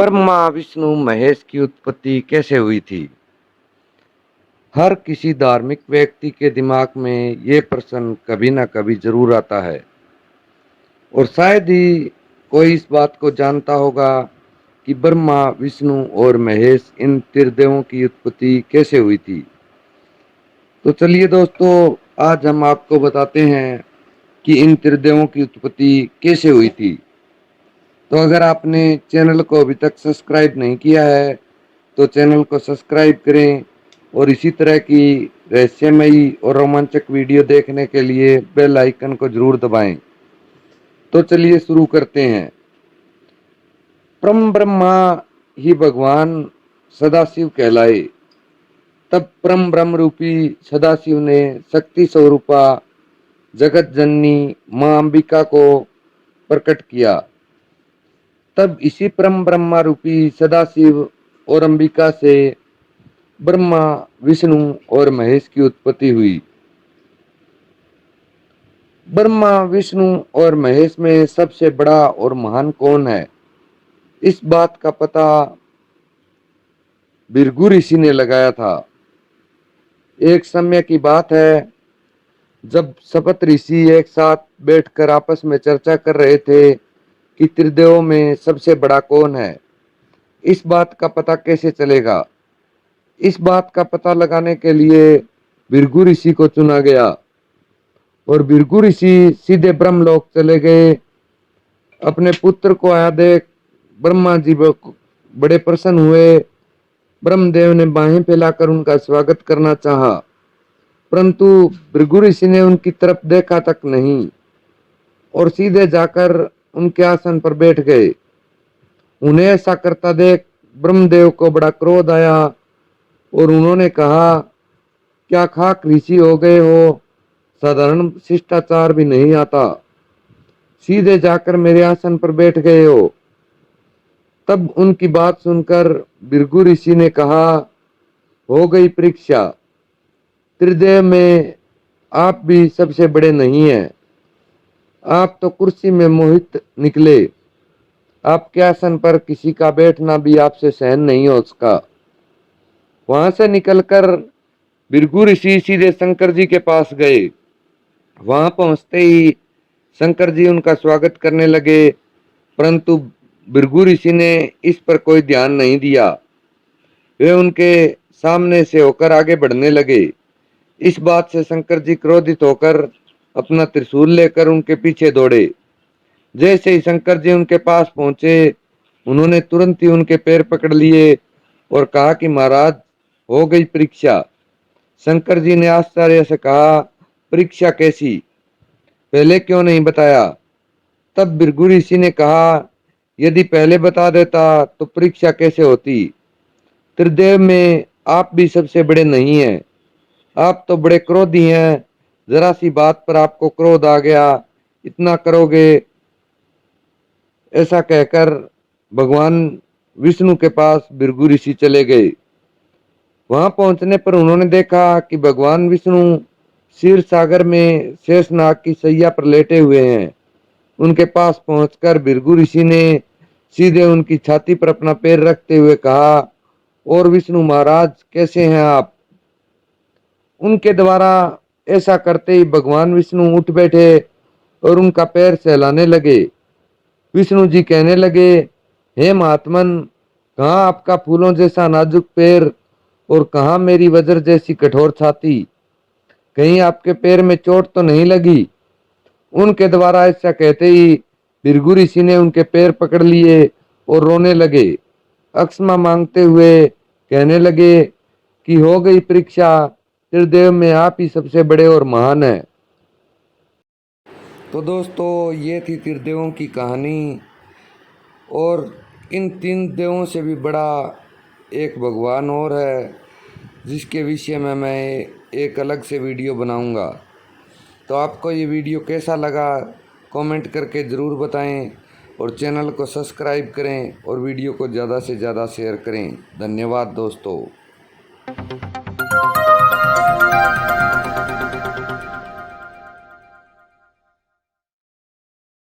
ब्रह्मा विष्णु महेश की उत्पत्ति कैसे हुई थी? हर किसी धार्मिक व्यक्ति के दिमाग में ये प्रश्न कभी ना कभी जरूर आता है और शायद ही कोई इस बात को जानता होगा कि ब्रह्मा विष्णु और महेश इन त्रिदेवों की उत्पत्ति कैसे हुई थी। तो चलिए दोस्तों, आज हम आपको बताते हैं कि इन त्रिदेवों की उत्पत्ति कैसे हुई थी। तो अगर आपने चैनल को अभी तक सब्सक्राइब नहीं किया है तो चैनल को सब्सक्राइब करें और इसी तरह की रहस्यमयी और रोमांचक वीडियो देखने के लिए बेल आइकन को जरूर दबाएं। तो चलिए शुरू करते हैं। परम ब्रह्मा ही भगवान सदाशिव कहलाए। तब परम ब्रह्म रूपी सदाशिव ने शक्ति स्वरूपा जगत जननी मां अंबिका को प्रकट किया। तब इसी परम ब्रह्मा रूपी सदाशिव और अंबिका से ब्रह्मा विष्णु और महेश की उत्पत्ति हुई। ब्रह्मा विष्णु और महेश में सबसे बड़ा और महान कौन है, इस बात का पता भृगु ऋषि ने लगाया था। एक समय की बात है जब सपत ऋषि एक साथ बैठकर आपस में चर्चा कर रहे थे कि त्रिदेवों में सबसे बड़ा कौन है। इस बात का पता कैसे चलेगा? इस बात का पता लगाने के लिए भृगु ऋषि को चुना गया और भृगु ऋषि सीधे ब्रह्मलोक चले गए। अपने पुत्र को आया देख ब्रह्मा जी बड़े प्रसन्न हुए। ब्रह्मदेव ने बाहें फैलाकर उनका स्वागत करना चाहा, परंतु भृगु ऋषि ने उनकी तरफ देखा तक नहीं और सीधे जाकर उनके आसन पर बैठ गए। उन्हें ऐसा करता देख ब्रह्मदेव को बड़ा क्रोध आया और उन्होंने कहा, क्या खाक ऋषि हो गए हो, साधारण शिष्टाचार भी नहीं आता, सीधे जाकर मेरे आसन पर बैठ गए हो। तब उनकी बात सुनकर भृगु ऋषि ने कहा, हो गई परीक्षा, त्रिदेव में आप भी सबसे बड़े नहीं हैं। आप तो कुर्सी में मोहित निकले, आपके आसन पर किसी का बैठना भी आपसे सहन नहीं हो सका। वहां से निकलकर भृगु ऋषि सीधे शंकर जी के पास गए। वहां पहुंचते ही शंकर जी उनका स्वागत करने लगे, परंतु भृगु ऋषि ने इस पर कोई ध्यान नहीं दिया। वे उनके सामने से होकर आगे बढ़ने लगे। इस बात से शंकर जी क्रोधित होकर अपना त्रिशूल लेकर उनके पीछे दौड़े। जैसे ही शंकर जी उनके पास पहुंचे, उन्होंने तुरंत ही उनके पैर पकड़ लिए और कहा कि महाराज, हो गई परीक्षा। शंकर जी ने आश्चर्य से कहा, परीक्षा कैसी, पहले क्यों नहीं बताया? तब भृगु ऋषि ने कहा, यदि पहले बता देता तो परीक्षा कैसे होती। त्रिदेव में आप भी सबसे बड़े नहीं हैं, आप तो बड़े क्रोधी हैं। जरा सी बात पर आपको क्रोध आ गया, इतना करोगे। ऐसा कहकर भगवान विष्णु के पास भृगु ऋषि चले गए। वहां पहुंचने पर उन्होंने देखा कि भगवान विष्णु क्षीर सागर में शेषनाग की सैया पर लेटे हुए हैं। उनके पास पहुंचकर भृगु ऋषि ने सीधे उनकी छाती पर अपना पैर रखते हुए कहा, और विष्णु महाराज कैसे हैं आप? उनके द्वारा ऐसा करते ही भगवान विष्णु उठ बैठे और उनका पैर सहलाने लगे। विष्णु जी कहने लगे, हे महात्मन, कहाँ आपका फूलों जैसा नाजुक पैर और कहाँ मेरी वज्र जैसी कठोर छाती, कहीं आपके पैर में चोट तो नहीं लगी? उनके द्वारा ऐसा कहते ही भृगु ऋषि ने उनके पैर पकड़ लिए और रोने लगे, अक्षमा मांगते हुए कहने लगे कि हो गई परीक्षा, त्रिदेव में आप ही सबसे बड़े और महान हैं। तो दोस्तों, ये थी त्रिदेवों की कहानी और इन तीन देवों से भी बड़ा एक भगवान और है जिसके विषय में मैं एक अलग से वीडियो बनाऊंगा। तो आपको ये वीडियो कैसा लगा कमेंट करके ज़रूर बताएं और चैनल को सब्सक्राइब करें और वीडियो को ज़्यादा से ज़्यादा शेयर करें। धन्यवाद दोस्तों।